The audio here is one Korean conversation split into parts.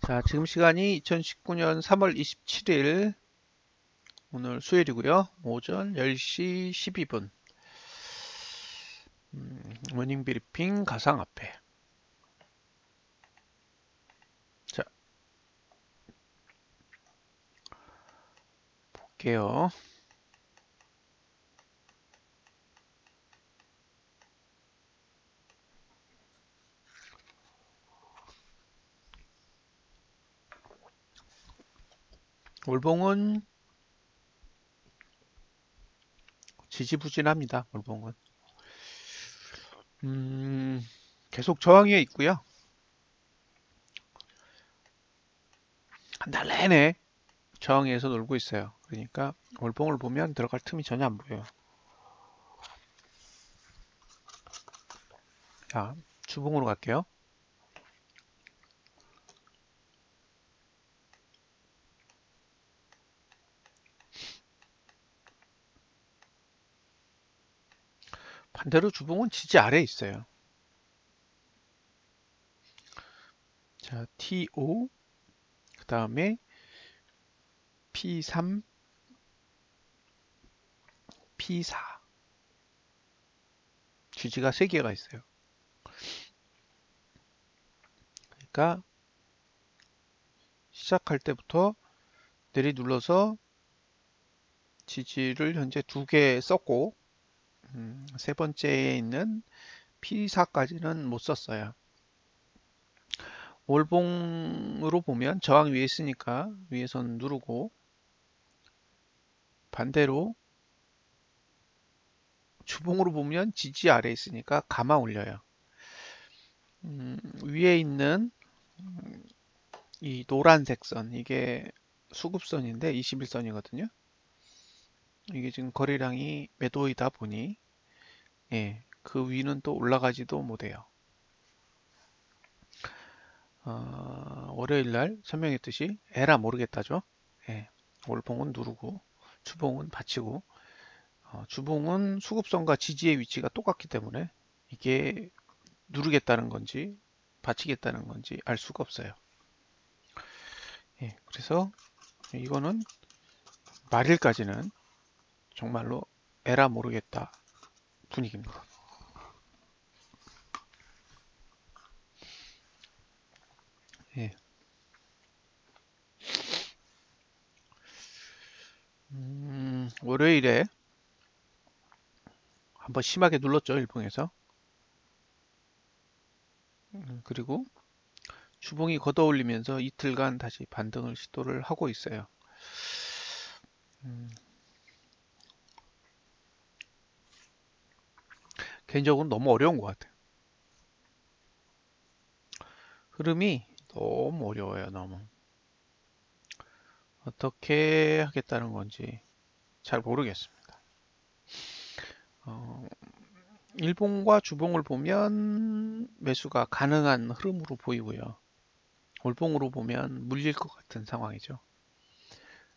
자, 지금 시간이 2019년 3월 27일 오늘 수요일이고요. 오전 10시 12분. 모닝 브리핑 가상화폐. 자, 볼게요. 월봉은 지지부진합니다. 월봉은. 계속 저항 위에 있고요. 한 달 내내 저항에서 놀고 있어요. 그러니까 월봉을 보면 들어갈 틈이 전혀 안 보여요. 자, 주봉으로 갈게요. 반대로 주봉은 지지 아래에 있어요. 자, TO, 그 다음에 P3, P4. 지지가 3개가 있어요. 그러니까 시작할 때부터 내리눌러서 지지를 현재 2개 썼고 세 번째에 있는 P4까지는 못 썼어요. 월봉으로 보면 저항 위에 있으니까 위에선 누르고, 반대로 주봉으로 보면 지지 아래에 있으니까 감아 올려요. 위에 있는 이 노란색 선, 이게 수급선인데 21선이거든요. 이게 지금 거래량이 매도이다 보니 그 위는 또 올라가지도 못해요. 월요일날 설명했듯이 에라 모르겠다죠. 월봉은 누르고 주봉은 받치고, 주봉은 수급선과 지지의 위치가 똑같기 때문에 이게 누르겠다는 건지 받치겠다는 건지 알 수가 없어요. 그래서 이거는 말일까지는 정말로 에라 모르겠다 분위기입니다. 월요일에 한번 심하게 눌렀죠, 일봉에서. 그리고 주봉이 걷어올리면서 이틀간 다시 반등을 시도를 하고 있어요. 개인적으로 너무 어려운 것 같아요. 흐름이 너무 어려워요, 너무. 어떻게 하겠다는 건지 잘 모르겠습니다. 일봉과 주봉을 보면 매수가 가능한 흐름으로 보이고요. 월봉으로 보면 물릴 것 같은 상황이죠.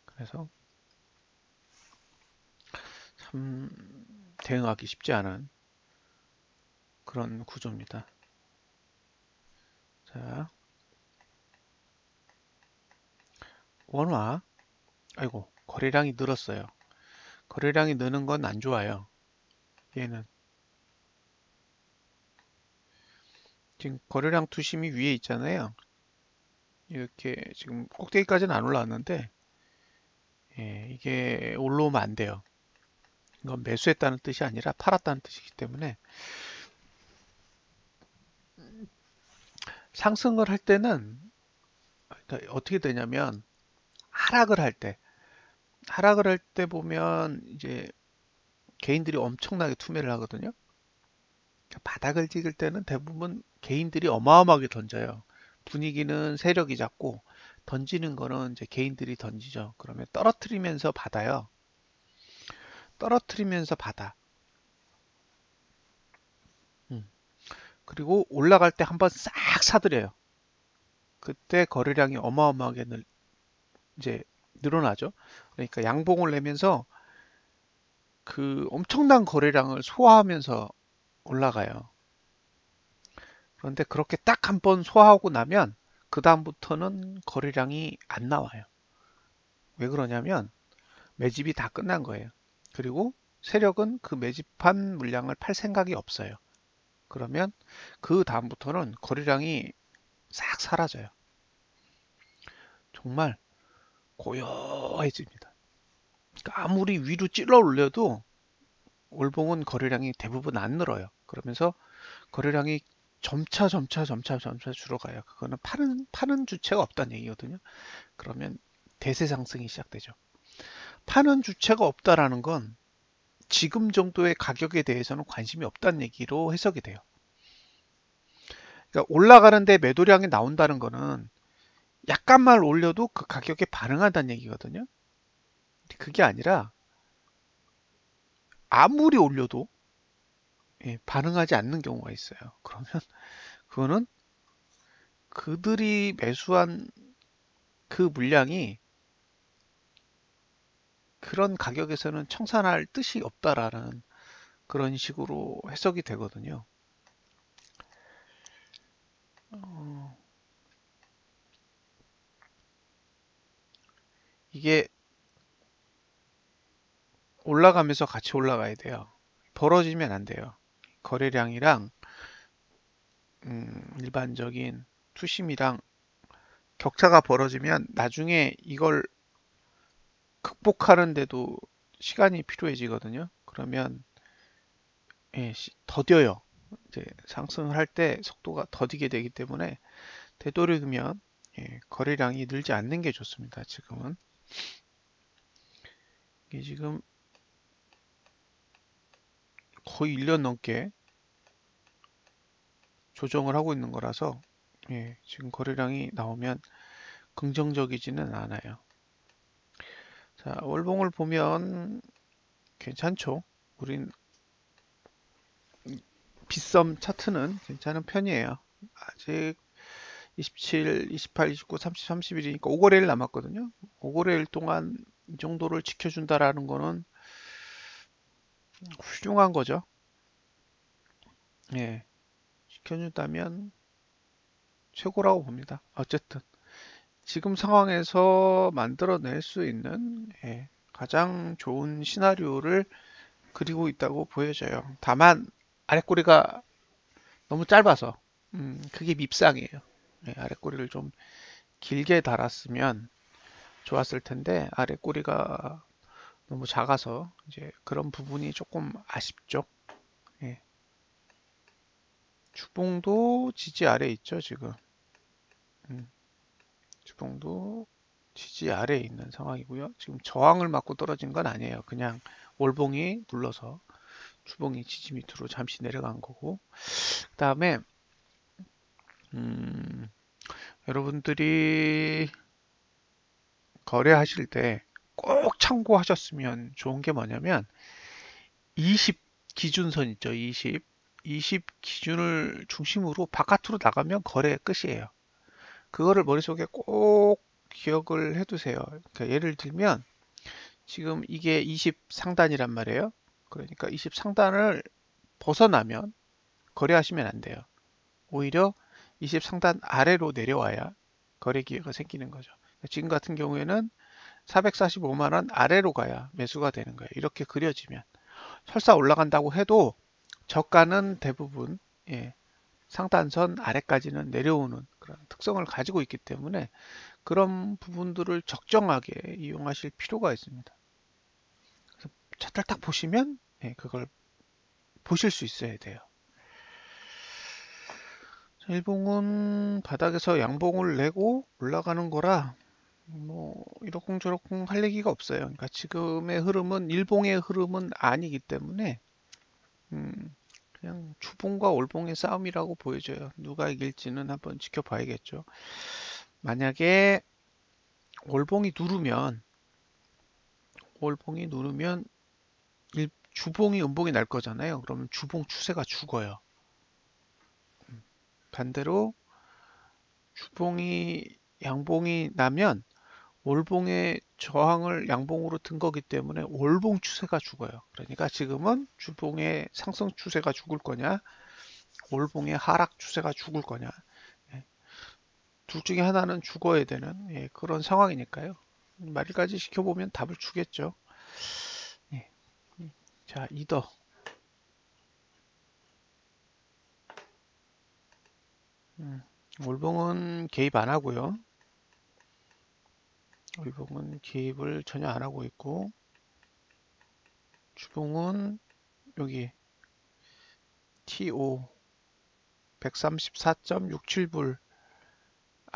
그래서 참 대응하기 쉽지 않은 그런 구조입니다. 자, 원화. 아이고, 거래량이 늘었어요. 거래량이 느는 건 안 좋아요. 얘는 지금 거래량 투심이 위에 있잖아요. 이렇게 지금 꼭대기까지는 안 올라왔는데 이게 올라오면 안 돼요. 이건 매수했다는 뜻이 아니라 팔았다는 뜻이기 때문에, 상승을 할 때는 그러니까 어떻게 되냐면, 하락을 할 때 보면 이제 개인들이 엄청나게 투매를 하거든요. 바닥을 찍을 때는 대부분 개인들이 어마어마하게 던져요. 분위기는 세력이 잡고 던지는 거는 이제 개인들이 던지죠. 그러면 떨어뜨리면서 받아요. 떨어뜨리면서 받아. 그리고 올라갈 때 한번 싹 사들여요. 그때 거래량이 어마어마하게 이제 늘어나죠. 그러니까 양봉을 내면서 그 엄청난 거래량을 소화하면서 올라가요. 그런데 그렇게 딱 한 번 소화하고 나면 그 다음부터는 거래량이 안 나와요. 왜 그러냐면 매집이 다 끝난 거예요. 그리고 세력은 그 매집한 물량을 팔 생각이 없어요. 그러면 그 다음부터는 거래량이 싹 사라져요. 정말 고요해집니다. 그러니까 아무리 위로 찔러 올려도 월봉은 거래량이 대부분 안 늘어요. 그러면서 거래량이 점차 줄어가요. 그거는 파는 주체가 없다는 얘기거든요. 그러면 대세 상승이 시작되죠. 파는 주체가 없다라는 건 지금 정도의 가격에 대해서는 관심이 없다는 얘기로 해석이 돼요. 그러니까 올라가는데 매도량이 나온다는 거는 약간만 올려도 그 가격에 반응한다는 얘기거든요. 그게 아니라 아무리 올려도 반응하지 않는 경우가 있어요. 그러면 그거는 그들이 매수한 그 물량이 그런 가격에서는 청산할 뜻이 없다라는 그런 식으로 해석이 되거든요. 이게 올라가면서 같이 올라가야 돼요. 벌어지면 안 돼요. 거래량이랑 일반적인 투심이랑 격차가 벌어지면 나중에 이걸 극복하는데도 시간이 필요해지거든요. 그러면 더뎌요. 이제 상승을 할 때 속도가 더디게 되기 때문에 되도록이면 거래량이 늘지 않는 게 좋습니다. 지금은 이게 지금 거의 1년 넘게 조정을 하고 있는 거라서 지금 거래량이 나오면 긍정적이지는 않아요. 자, 월봉을 보면 괜찮죠. 우린 빗썸 차트는 괜찮은 편이에요. 아직 27, 28, 29, 30, 31이니까 5거래일 남았거든요. 5거래일 동안 이 정도를 지켜준다라는 거는 훌륭한 거죠. 예, 지켜준다면 최고라고 봅니다. 어쨌든 지금 상황에서 만들어낼 수 있는 가장 좋은 시나리오를 그리고 있다고 보여져요. 다만 아랫꼬리가 너무 짧아서 그게 밉상이에요. 아랫꼬리를 좀 길게 달았으면 좋았을 텐데 아랫꼬리가 너무 작아서 이제 그런 부분이 조금 아쉽죠. 예. 주봉도 지지 아래 있죠, 지금. 음, 주봉도 지지 아래에 있는 상황이고요. 지금 저항을 맞고 떨어진 건 아니에요. 그냥 월봉이 눌러서 주봉이 지지 밑으로 잠시 내려간 거고. 그 다음에 여러분들이 거래하실 때 꼭 참고하셨으면 좋은 게 뭐냐면 20 기준선 있죠. 20 기준을 중심으로 바깥으로 나가면 거래 끝이에요. 그거를 머릿속에 꼭 기억을 해두세요. 그러니까 예를 들면 지금 이게 20 상단이란 말이에요. 그러니까 20 상단을 벗어나면 거래하시면 안 돼요. 오히려 20 상단 아래로 내려와야 거래 기회가 생기는 거죠. 지금 같은 경우에는 445만 원 아래로 가야 매수가 되는 거예요. 이렇게 그려지면 설사 올라간다고 해도 저가는 대부분 상단선 아래까지는 내려오는 그런 특성을 가지고 있기 때문에 그런 부분들을 적정하게 이용하실 필요가 있습니다. 그래서 차트를 딱 보시면 그걸 보실 수 있어야 돼요. 일봉은 바닥에서 양봉을 내고 올라가는 거라 뭐 이러쿵저러쿵 할 얘기가 없어요. 그러니까 지금의 흐름은 일봉의 흐름은 아니기 때문에 그냥 주봉과 월봉의 싸움이라고 보여져요. 누가 이길지는 한번 지켜봐야겠죠. 만약에 월봉이 누르면 주봉이 음봉이 날 거잖아요. 그러면 주봉 추세가 죽어요. 반대로 주봉이 양봉이 나면 월봉의 저항을 양봉으로 든 거기 때문에 월봉 추세가 죽어요. 그러니까 지금은 주봉의 상승 추세가 죽을 거냐, 월봉의 하락 추세가 죽을 거냐. 둘 중에 하나는 죽어야 되는 그런 상황이니까요. 말일까지 시켜보면 답을 주겠죠. 예. 자, 이더. 월봉은 개입 안 하고요. 월봉은 개입을 전혀 안 하고 있고, 주봉은 여기 TO 134.67불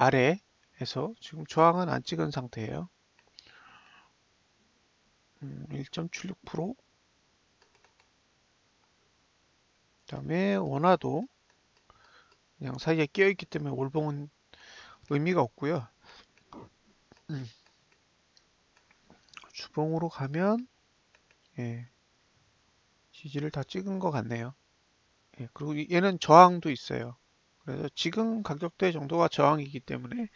아래에서 지금 저항은 안 찍은 상태예요. 1.76%. 그 다음에 원화도 그냥 사이에 끼어있기 때문에 월봉은 의미가 없고요. 주봉으로 가면 지지를 다 찍은 것 같네요. 그리고 얘는 저항도 있어요. 그래서 지금 가격대 정도가 저항이기 때문에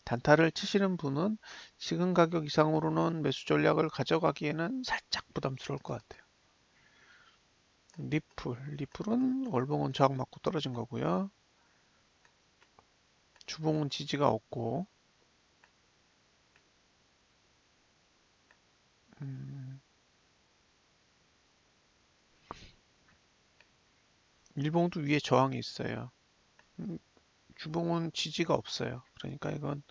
단타를 치시는 분은 지금 가격 이상으로는 매수 전략을 가져가기에는 살짝 부담스러울 것 같아요. 리플은 월봉은 저항 맞고 떨어진 거고요. 주봉은 지지가 없고, 일봉도 위에 저항이 있어요. 주봉은 지지가 없어요. 그러니까 이건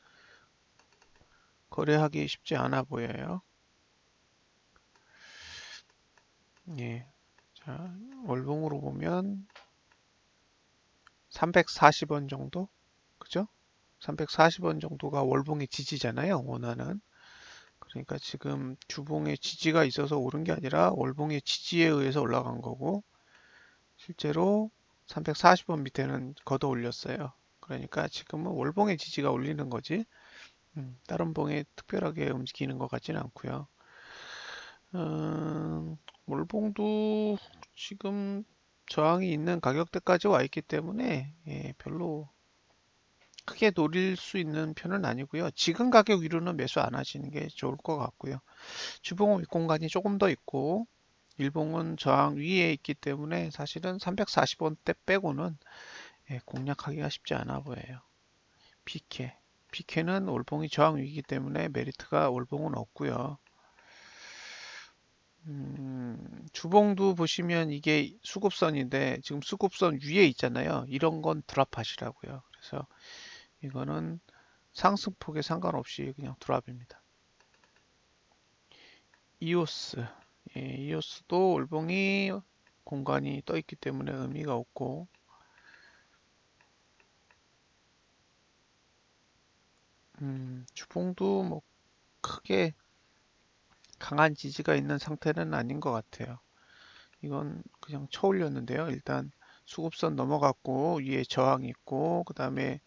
거래하기 쉽지 않아 보여요. 예. 자, 월봉으로 보면 340원 정도? 그죠? 340원 정도가 월봉의 지지잖아요. 원화는. 그러니까 지금 주봉의 지지가 있어서 오른 게 아니라 월봉의 지지에 의해서 올라간 거고, 실제로 340원 밑에는 걷어 올렸어요. 그러니까 지금은 월봉의 지지가 올리는 거지, 다른 봉에 특별하게 움직이는 것 같지는 않고요. 월봉도 지금 저항이 있는 가격대까지 와 있기 때문에 별로 크게 노릴 수 있는 편은 아니고요. 지금 가격 위로는 매수 안 하시는 게 좋을 것 같고요. 주봉은 윗공간이 조금 더 있고 일봉은 저항 위에 있기 때문에 사실은 340원대 빼고는 공략하기가 쉽지 않아 보여요. PK는 월봉이 저항 위이기 때문에 메리트가 월봉은 없고요. 주봉도 보시면 이게 수급선인데 지금 수급선 위에 있잖아요. 이런 건 드랍하시라고요. 그래서 이거는 상승폭에 상관없이 그냥 드랍입니다. 이오스. 이오스도 월봉이 공간이 떠 있기 때문에 의미가 없고, 주봉도 뭐 크게 강한 지지가 있는 상태는 아닌 것 같아요. 이건 그냥 쳐 올렸는데요. 일단 수급선 넘어갔고 위에 저항이 있고 그 다음에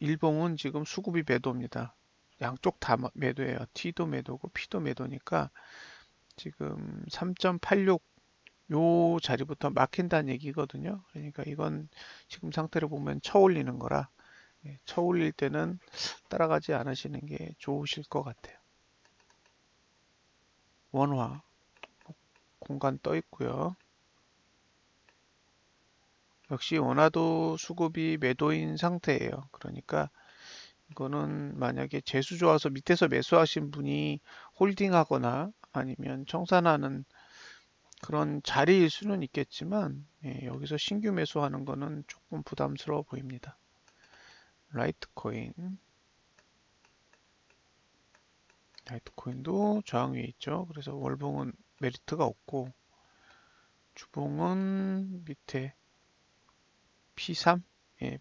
일봉은 지금 수급이 매도입니다. 양쪽 다 매도예요. T도 매도고 P도 매도니까 지금 3.86 요 자리부터 막힌다는 얘기거든요. 그러니까 이건 지금 상태를 보면 쳐 올리는 거라 쳐 올릴 때는 따라가지 않으시는 게 좋으실 것 같아요. 원화 공간 떠 있고요. 역시 원화도 수급이 매도인 상태예요. 그러니까 이거는 만약에 재수 좋아서 밑에서 매수하신 분이 홀딩하거나 아니면 청산하는 그런 자리일 수는 있겠지만 여기서 신규 매수하는 거는 조금 부담스러워 보입니다. 라이트코인도 저항 위에 있죠. 그래서 월봉은 메리트가 없고 주봉은 밑에 P3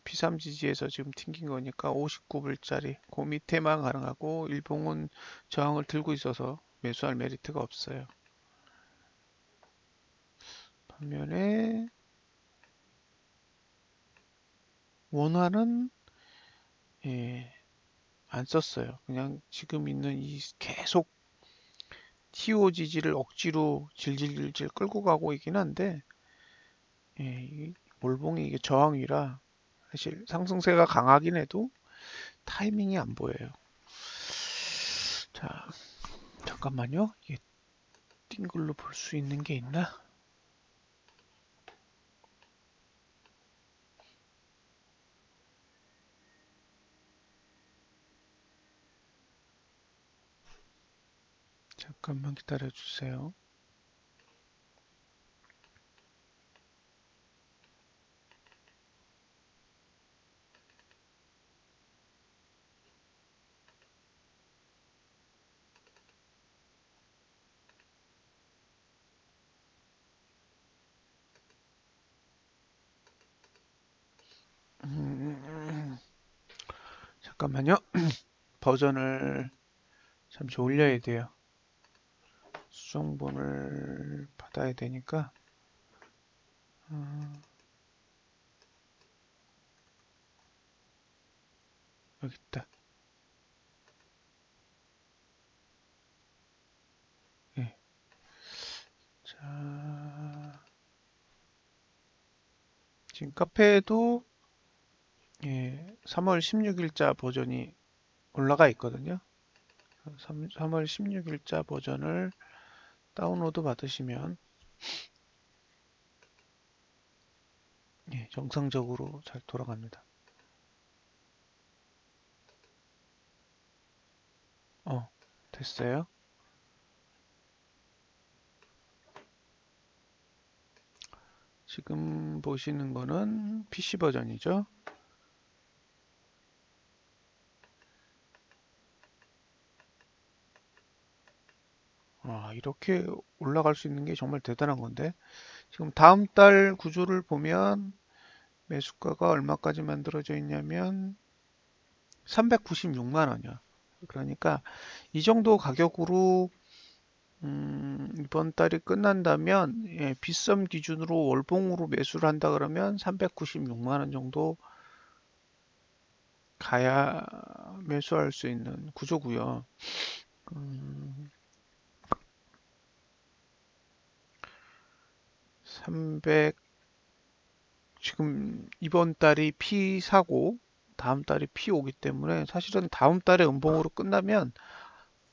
P3 지지에서 지금 튕긴 거니까 59불짜리 그 밑에만 가능하고 일봉은 저항을 들고 있어서 매수할 메리트가 없어요. 반면에 원화는 안 썼어요. 그냥 지금 있는 이 계속 TO 지지를 억지로 질질질 끌고 가고 있긴 한데 이 몰봉이 이게 저항이라 사실 상승세가 강하긴 해도 타이밍이 안 보여요. 자, 잠깐만요. 이게 띵 글로 볼 수 있는 게 있나? 잠깐만 기다려 주세요. 잠깐만요. 버전을 잠시 올려야 돼요. 수정본을 받아야 되니까. 여기 있다. 예. 자, 지금 카페에도 3월 16일자 버전이 올라가 있거든요. 3월 16일자 버전을 다운로드 받으시면 정상적으로 잘 돌아갑니다. 됐어요. 지금 보시는 거는 PC 버전이죠. 이렇게 올라갈 수 있는 게 정말 대단한 건데, 지금 다음 달 구조를 보면 매수가가 얼마까지 만들어져 있냐면 396만 원이야. 그러니까 이 정도 가격으로 이번 달이 끝난다면 빗썸 기준으로 월봉으로 매수를 한다 그러면 396만 원 정도 가야 매수할 수 있는 구조고요. 300 지금 이번 달이 P4고 다음 달이 P5기 때문에 사실은 다음 달에 음봉으로 끝나면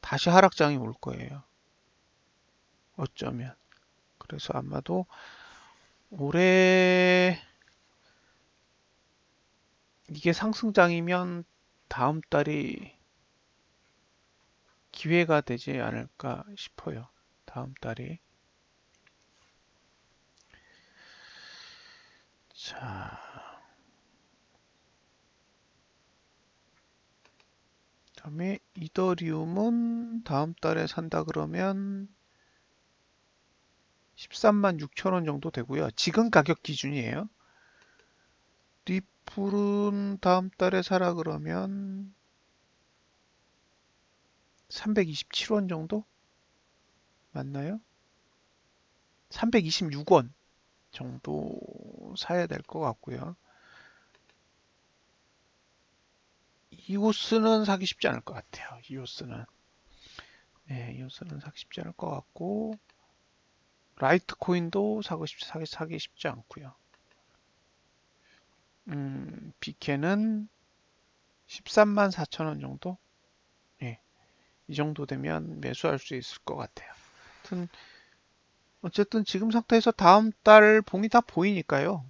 다시 하락장이 올 거예요. 어쩌면. 그래서 아마도 올해 이게 상승장이면 다음 달이 기회가 되지 않을까 싶어요. 다음 달이. 자, 다음에 이더리움은 다음 달에 산다 그러면 13만 6천 원 정도 되고요. 지금 가격 기준이에요. 리플은 다음 달에 사라 그러면 327원 정도? 맞나요? 326원 정도 사야 될 것 같고요. 이오스는 사기 쉽지 않을 것 같아요. 이오스는. 네, 이오스는 사기 쉽지 않을 것 같고, 라이트코인도 사기 쉽지 않고요. 비케는 13만 4천 원 정도? 예, 이 정도 되면 매수할 수 있을 것 같아요. 어쨌든 지금 상태에서 다음 달 봉이 다 보이니까요.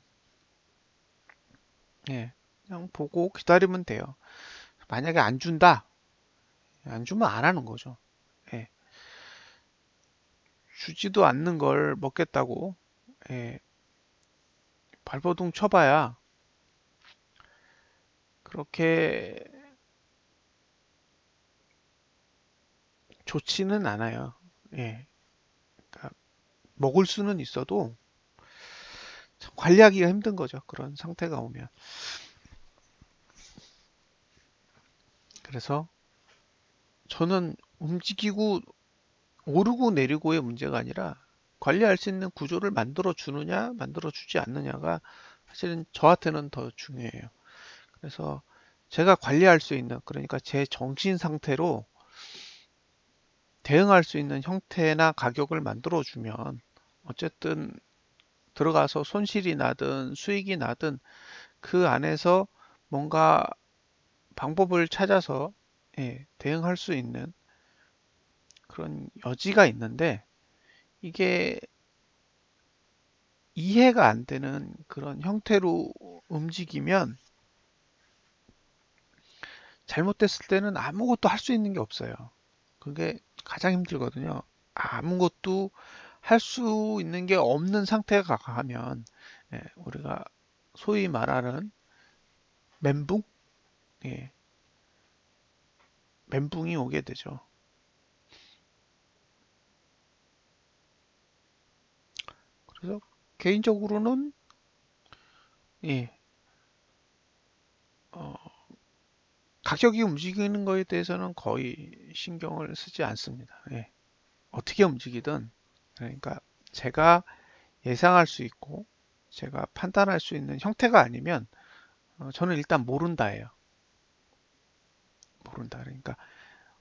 예, 그냥 보고 기다리면 돼요. 만약에 안 준다, 안 주면 안 하는 거죠. 예, 주지도 않는 걸 먹겠다고 예, 발버둥 쳐봐야 그렇게 좋지는 않아요. 예, 그러니까 먹을 수는 있어도 관리하기가 힘든 거죠. 그런 상태가 오면. 그래서 저는 움직이고 오르고 내리고의 문제가 아니라 관리할 수 있는 구조를 만들어 주느냐, 만들어 주지 않느냐가 사실은 저한테는 더 중요해요. 그래서 제가 관리할 수 있는, 그러니까 제 정신 상태로 대응할 수 있는 형태나 가격을 만들어 주면 어쨌든 들어가서 손실이 나든 수익이 나든 그 안에서 뭔가 방법을 찾아서 대응할 수 있는 그런 여지가 있는데 이게 이해가 안 되는 그런 형태로 움직이면 잘못됐을 때는 아무것도 할 수 있는 게 없어요. 그게 가장 힘들거든요. 아무것도 할 수 있는 게 없는 상태가 가면 우리가 소위 말하는 멘붕? 예, 멘붕이 오게 되죠. 그래서 개인적으로는 예, 어, 가격이 움직이는 거에 대해서는 거의 신경을 쓰지 않습니다. 예, 어떻게 움직이든 그러니까 제가 예상할 수 있고 제가 판단할 수 있는 형태가 아니면 저는 일단 모른다예요. 모른다. 그러니까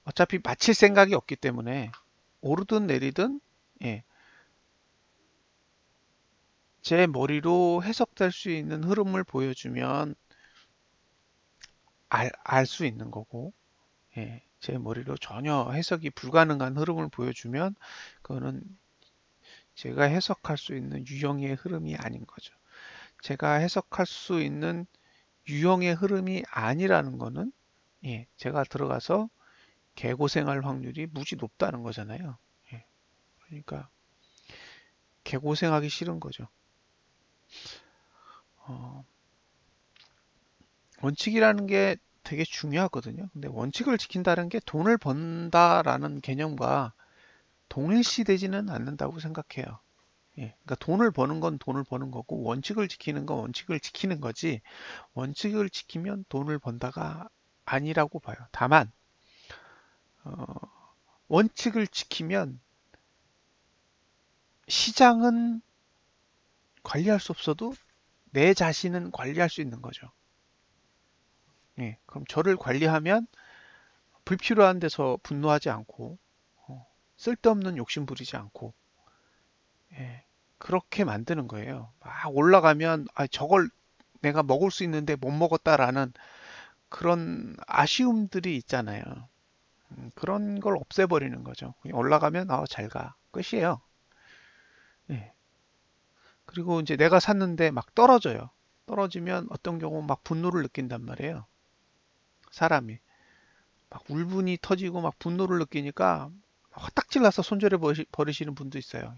어차피 맞힐 생각이 없기 때문에 오르든 내리든 예, 제 머리로 해석될 수 있는 흐름을 보여주면 알 수 있는 거고 예, 제 머리로 전혀 해석이 불가능한 흐름을 보여주면 그거는 제가 해석할 수 있는 유형의 흐름이 아닌 거죠. 제가 해석할 수 있는 유형의 흐름이 아니라는 거는 예, 제가 들어가서 개고생할 확률이 무지 높다는 거잖아요. 예, 그러니까 개고생하기 싫은 거죠. 어, 원칙이라는 게 되게 중요하거든요. 근데 원칙을 지킨다는 게 돈을 번다라는 개념과 동일시되지는 않는다고 생각해요. 예, 그러니까 돈을 버는 건 돈을 버는 거고 원칙을 지키는 건 원칙을 지키는 거지 원칙을 지키면 돈을 번다가 아니라고 봐요. 다만 어, 원칙을 지키면 시장은 관리할 수 없어도 내 자신은 관리할 수 있는 거죠. 예, 그럼 저를 관리하면 불필요한 데서 분노하지 않고 쓸데없는 욕심 부리지 않고 예, 그렇게 만드는 거예요. 막 올라가면 아, 저걸 내가 먹을 수 있는데 못 먹었다라는 그런 아쉬움들이 있잖아요. 그런 걸 없애버리는 거죠. 그냥 올라가면 잘 가. 끝이에요. 예. 그리고 이제 내가 샀는데 막 떨어져요. 떨어지면 어떤 경우 막 분노를 느낀단 말이에요. 사람이. 막 울분이 터지고 막 분노를 느끼니까 화딱질 나서 손절해 버리시는 분도 있어요.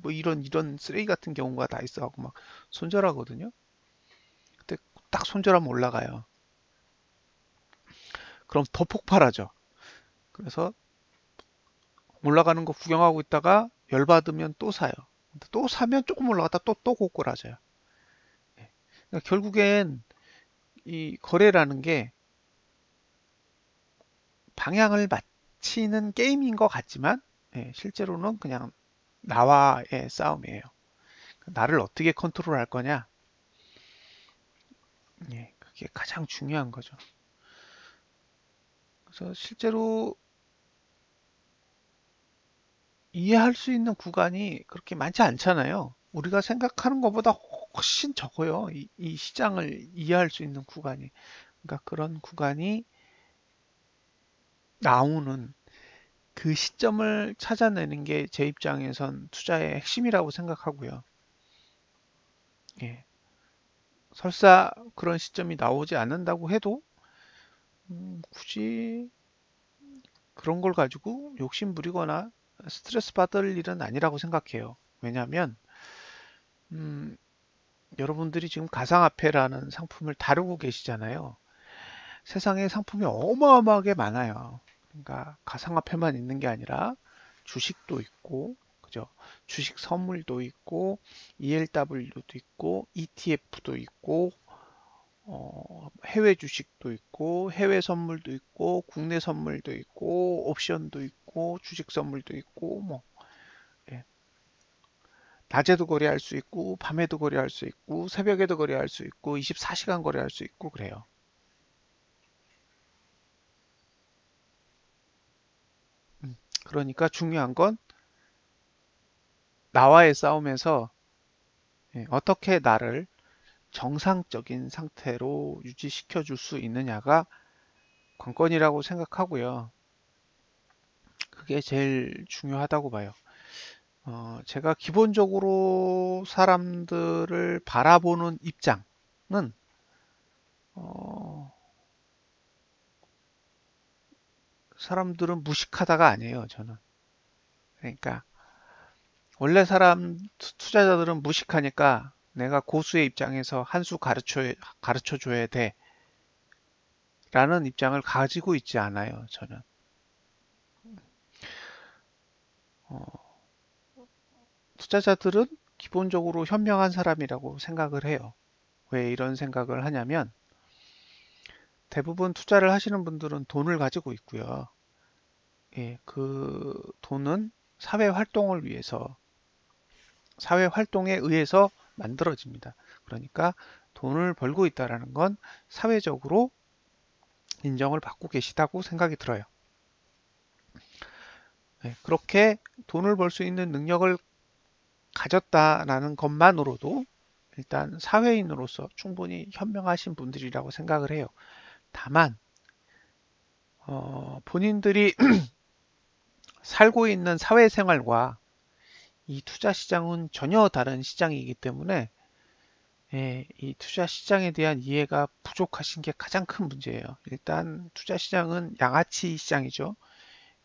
뭐 이런 쓰레기 같은 경우가 다 있어 하고 막 손절하거든요. 그때 딱 손절하면 올라가요. 그럼 더 폭발하죠. 그래서 올라가는 거 구경하고 있다가 열받으면 또 사요. 또 사면 조금 올라갔다 또 고꾸라져요. 그러니까 결국엔 이 거래라는 게 방향을 맞히는 게임인 것 같지만 실제로는 그냥 나와의 싸움이에요. 나를 어떻게 컨트롤할 거냐? 그게 가장 중요한 거죠. 그래서 실제로 이해할 수 있는 구간이 그렇게 많지 않잖아요. 우리가 생각하는 것보다 훨씬 적어요. 이 시장을 이해할 수 있는 구간이. 그러니까 그런 구간이 나오는 그 시점을 찾아내는 게 제 입장에선 투자의 핵심이라고 생각하고요. 예. 설사 그런 시점이 나오지 않는다고 해도 굳이 그런 걸 가지고 욕심 부리거나 스트레스 받을 일은 아니라고 생각해요. 왜냐하면 음, 여러분들이 지금 가상화폐라는 상품을 다루고 계시잖아요. 세상에 상품이 어마어마하게 많아요. 그러니까 가상화폐만 있는 게 아니라 주식도 있고, 그죠? 주식 선물도 있고, ELW도 있고, ETF도 있고, 해외 주식도 있고, 해외 선물도 있고, 국내 선물도 있고, 옵션도 있고, 주식 선물도 있고, 뭐, 예. 낮에도 거래할 수 있고, 밤에도 거래할 수 있고, 새벽에도 거래할 수 있고, 24시간 거래할 수 있고, 그래요. 그러니까 중요한 건 나와의 싸움에서 어떻게 나를 정상적인 상태로 유지시켜 줄 수 있느냐가 관건이라고 생각하고요. 그게 제일 중요하다고 봐요. 제가 기본적으로 사람들을 바라보는 입장은 어, 사람들은 무식하다가 아니에요, 저는. 그러니까 원래 투자자들은 무식하니까 내가 고수의 입장에서 한 수 가르쳐 줘야 돼 라는 입장을 가지고 있지 않아요, 저는. 어, 투자자들은 기본적으로 현명한 사람이라고 생각을 해요. 왜 이런 생각을 하냐면 대부분 투자를 하시는 분들은 돈을 가지고 있고요. 예, 그 돈은 사회 활동을 위해서, 사회 활동에 의해서 만들어집니다. 그러니까 돈을 벌고 있다는 건 사회적으로 인정을 받고 계시다고 생각이 들어요. 네, 그렇게 돈을 벌 수 있는 능력을 가졌다라는 것만으로도 일단 사회인으로서 충분히 현명하신 분들이라고 생각을 해요. 다만 본인들이 살고 있는 사회생활과 이 투자 시장은 전혀 다른 시장이기 때문에 예, 이 투자 시장에 대한 이해가 부족하신 게 가장 큰 문제예요. 일단 투자 시장은 양아치 시장이죠.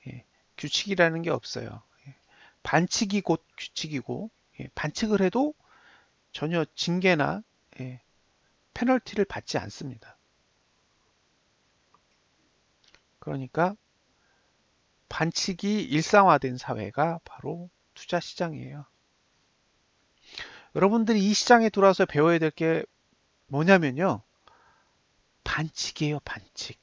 예, 규칙이라는 게 없어요. 예, 반칙이 곧 규칙이고 예, 반칙을 해도 전혀 징계나 예, 페널티를 받지 않습니다. 그러니까 반칙이 일상화된 사회가 바로 투자 시장이에요. 여러분들이 이 시장에 들어와서 배워야 될 게 뭐냐면요. 반칙이에요, 반칙.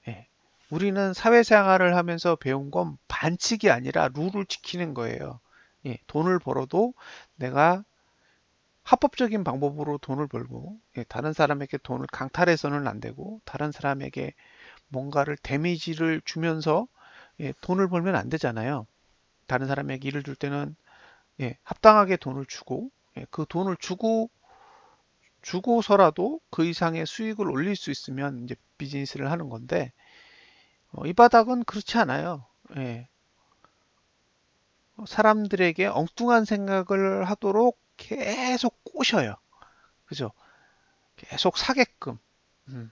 예. 우리는 사회생활을 하면서 배운 건 반칙이 아니라 룰을 지키는 거예요. 예, 돈을 벌어도 내가 합법적인 방법으로 돈을 벌고, 예, 다른 사람에게 돈을 강탈해서는 안 되고, 다른 사람에게 뭔가를 데미지를 주면서 예, 돈을 벌면 안 되잖아요. 다른 사람에게 일을 줄 때는 예, 합당하게 돈을 주고, 예, 그 돈을 주고서라도 그 이상의 수익을 올릴 수 있으면 이제 비즈니스를 하는 건데, 이 바닥은 그렇지 않아요. 예. 사람들에게 엉뚱한 생각을 하도록 계속 꼬셔요. 그죠? 계속 사게끔. 음.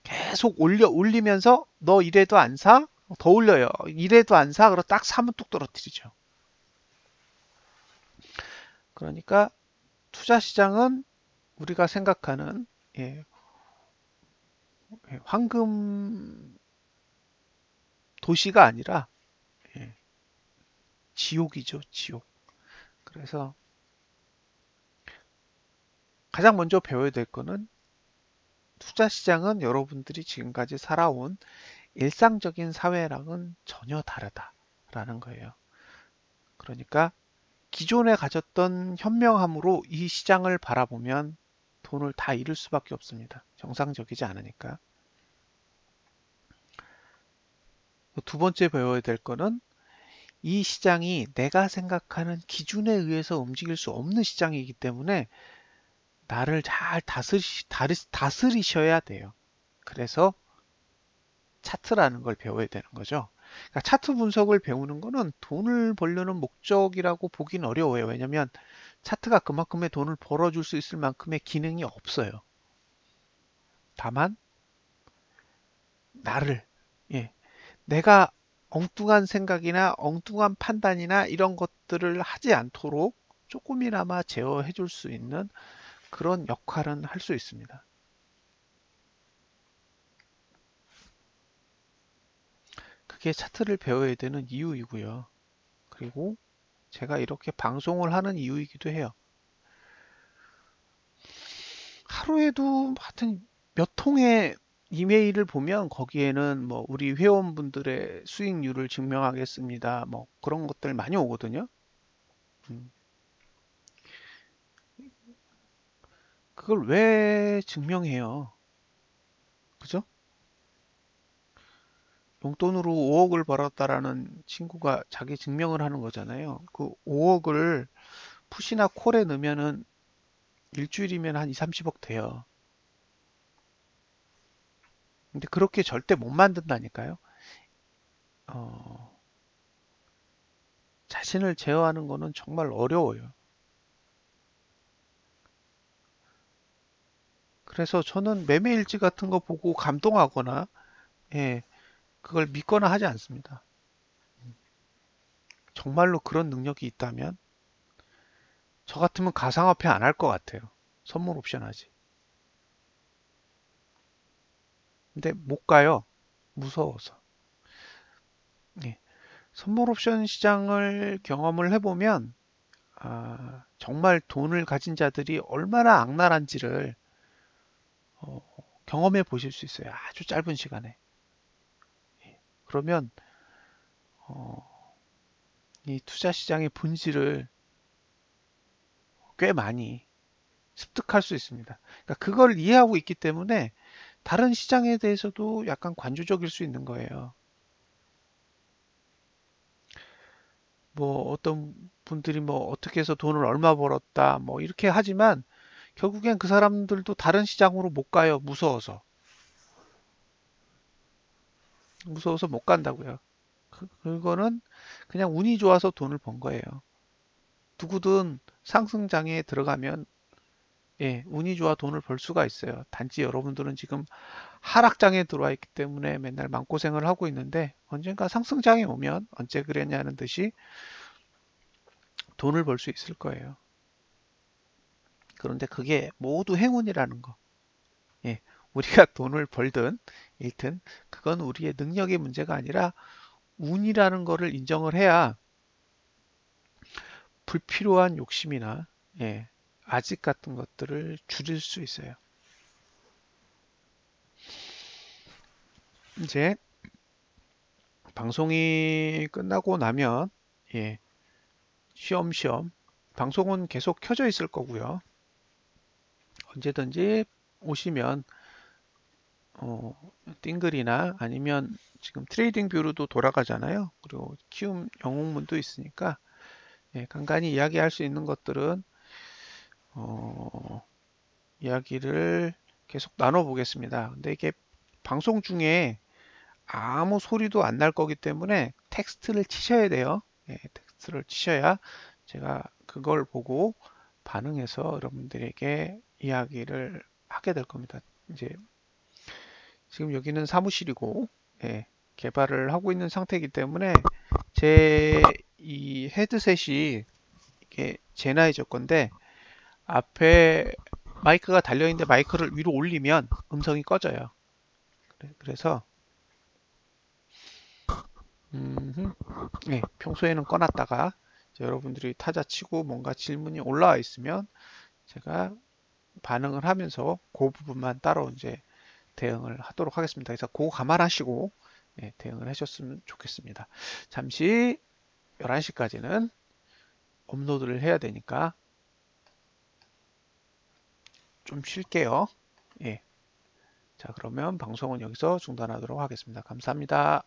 계속 올리면서 너 이래도 안 사? 더 올려요. 이래도 안 사? 그러 딱 사면 뚝 떨어뜨리죠. 그러니까 투자 시장은 우리가 생각하는 예, 황금 도시가 아니라 예, 지옥이죠, 지옥. 그래서 가장 먼저 배워야 될 거는 투자 시장은 여러분들이 지금까지 살아온 일상적인 사회랑은 전혀 다르다라는 거예요. 그러니까 기존에 가졌던 현명함으로 이 시장을 바라보면 돈을 다 잃을 수밖에 없습니다. 정상적이지 않으니까. 두 번째 배워야 될 거는 이 시장이 내가 생각하는 기준에 의해서 움직일 수 없는 시장이기 때문에 나를 잘 다스리셔야 돼요. 그래서 차트라는 걸 배워야 되는 거죠. 그러니까 차트 분석을 배우는 거는 돈을 벌려는 목적이라고 보긴 어려워요. 왜냐면 차트가 그만큼의 돈을 벌어줄 수 있을 만큼의 기능이 없어요. 다만 나를 예, 내가 엉뚱한 생각이나 엉뚱한 판단이나 이런 것들을 하지 않도록 조금이나마 제어해 줄 수 있는 그런 역할은 할 수 있습니다. 그게 차트를 배워야 되는 이유이고요. 그리고 제가 이렇게 방송을 하는 이유이기도 해요. 하루에도 하여튼 몇 통의 이메일을 보면 거기에는 뭐 우리 회원분들의 수익률을 증명하겠습니다. 뭐 그런 것들 많이 오거든요. 음, 그걸 왜 증명해요? 그죠? 용돈으로 5억을 벌었다라는 친구가 자기 증명을 하는 거잖아요. 그 5억을 푸시나 콜에 넣으면은 일주일이면 한 2, 30억 돼요. 근데 그렇게 절대 못 만든다니까요. 어, 자신을 제어하는 거는 정말 어려워요. 그래서 저는 매매일지 같은 거 보고 감동하거나, 예, 그걸 믿거나 하지 않습니다. 정말로 그런 능력이 있다면 저 같으면 가상화폐 안 할 것 같아요. 선물 옵션 하지. 근데 못 가요. 무서워서. 예. 선물 옵션 시장을 경험을 해보면 정말 돈을 가진 자들이 얼마나 악랄한지를 어, 경험해 보실 수 있어요. 아주 짧은 시간에. 그러면 어, 이 투자 시장의 본질을 꽤 많이 습득할 수 있습니다. 그러니까 그걸 이해하고 있기 때문에 다른 시장에 대해서도 약간 관조적일 수 있는 거예요. 뭐 어떤 분들이 뭐 어떻게 해서 돈을 얼마 벌었다 뭐 이렇게 하지만 결국엔 그 사람들도 다른 시장으로 못 가요. 무서워서 못 간다고요. 그거는 그냥 운이 좋아서 돈을 번 거예요. 누구든 상승장에 들어가면 예, 운이 좋아 돈을 벌 수가 있어요. 단지 여러분들은 지금 하락장에 들어와 있기 때문에 맨날 마음고생을 하고 있는데 언젠가 상승장에 오면 언제 그랬냐는 듯이 돈을 벌 수 있을 거예요. 그런데 그게 모두 행운이라는 거. 예, 우리가 돈을 벌든 잃든 그건 우리의 능력의 문제가 아니라 운이라는 거를 인정을 해야 불필요한 욕심이나 예, 아직 같은 것들을 줄일 수 있어요. 이제 방송이 끝나고 나면 예, 쉬엄쉬엄 방송은 계속 켜져 있을 거고요. 언제든지 오시면 띵글이나 아니면 지금 트레이딩 뷰로도 돌아가잖아요. 그리고 키움 영웅문도 있으니까 예, 간간히 이야기할 수 있는 것들은 어, 이야기를 계속 나눠보겠습니다. 근데 이게 방송 중에 아무 소리도 안 날 거기 때문에 텍스트를 치셔야 돼요. 예, 텍스트를 치셔야 제가 그걸 보고 반응해서 여러분들에게 이야기를 하게 될 겁니다. 이제 지금 여기는 사무실이고 예, 개발을 하고 있는 상태이기 때문에 제 이 헤드셋이 이게 제나이저 건데 앞에 마이크가 달려 있는데 마이크를 위로 올리면 음성이 꺼져요. 그래서 예, 평소에는 꺼놨다가 여러분들이 타자 치고 뭔가 질문이 올라와 있으면 제가 반응을 하면서 그 부분만 따로 이제 대응을 하도록 하겠습니다. 그래서 그거 감안하시고 예, 대응을 하셨으면 좋겠습니다. 잠시 11시까지는 업로드를 해야 되니까 좀 쉴게요. 예. 자, 그러면 방송은 여기서 중단하도록 하겠습니다. 감사합니다.